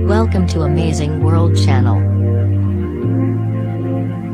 Welcome to Amazing World Channel.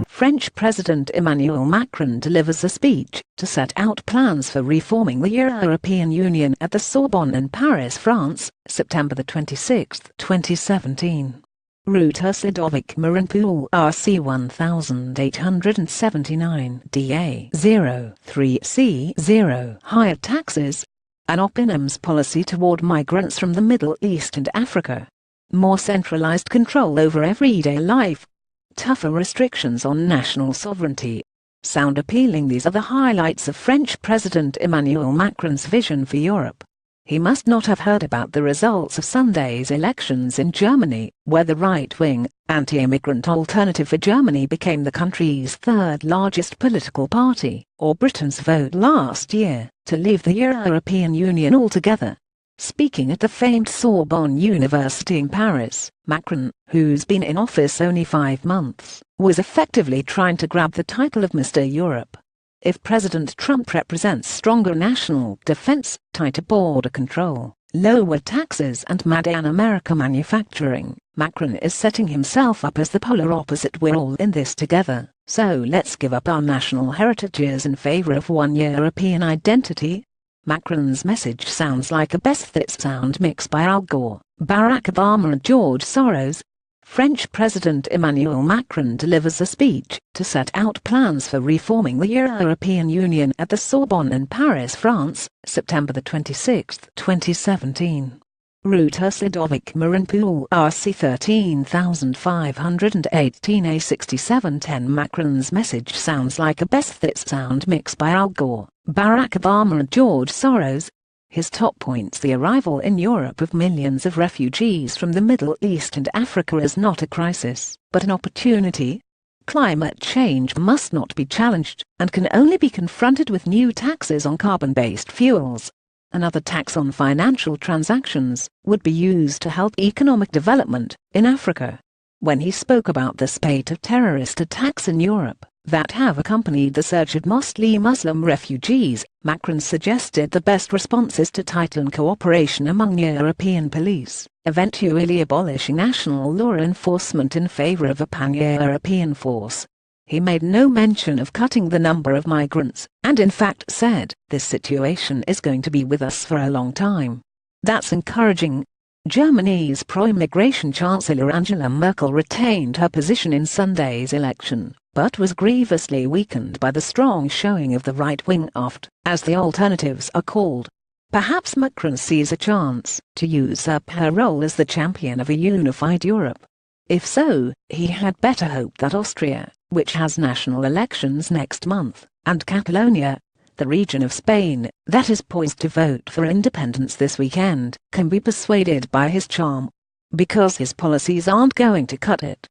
French President Emmanuel Macron delivers a speech to set out plans for reforming the European Union at the Sorbonne in Paris, France, September 26, 2017. REUTERSLudovic MarinPool RC 1879 DA 03C0 Higher taxes. An openarms policy toward migrants from the Middle East and Africa. More centralized control over everyday life. Tougher restrictions on national sovereignty. Sound appealing? These are the highlights of French President Emmanuel Macron's vision for Europe. He must not have heard about the results of Sunday's elections in Germany, where the right-wing, anti-immigrant Alternative for Germany became the country's third-largest political party, or Britain's vote last year, to leave the European Union altogether. Speaking at the famed Sorbonne University in Paris, Macron, who's been in office only 5 months, was effectively trying to grab the title of Mr. Europe. If President Trump represents stronger national defense, tighter border control, lower taxes and Made in America manufacturing, Macron is setting himself up as the polar opposite. We're all in this together, so let's give up our national heritages in favor of one European identity. Macron's message sounds like a best sound mix by Al Gore, Barack Obama and George Soros. French President Emmanuel Macron delivers a speech to set out plans for reforming the European Union at the Sorbonne in Paris, France, September 26, 2017. REUTERSLudovic MarinPool RC 13518 A6710 Macron's message sounds like a best sound mix by Al Gore, Barack Obama and George Soros. His top points: the arrival in Europe of millions of refugees from the Middle East and Africa is not a crisis, but an opportunity. Climate change must not be challenged, and can only be confronted with new taxes on carbon-based fuels. Another tax on financial transactions would be used to help economic development in Africa. When he spoke about the spate of terrorist attacks in Europe that have accompanied the surge of mostly Muslim refugees, Macron suggested the best response is to tighten cooperation among European police, eventually abolishing national law enforcement in favor of a pan-European force. He made no mention of cutting the number of migrants, and in fact said, "This situation is going to be with us for a long time." That's encouraging. Germany's pro-immigration Chancellor Angela Merkel retained her position in Sunday's election, but was grievously weakened by the strong showing of the right-wing AfD, as the alternatives are called. Perhaps Macron sees a chance to usurp her role as the champion of a unified Europe. If so, he had better hope that Austria, which has national elections next month, and Catalonia, the region of Spain that is poised to vote for independence this weekend, can be persuaded by his charm. Because his policies aren't going to cut it.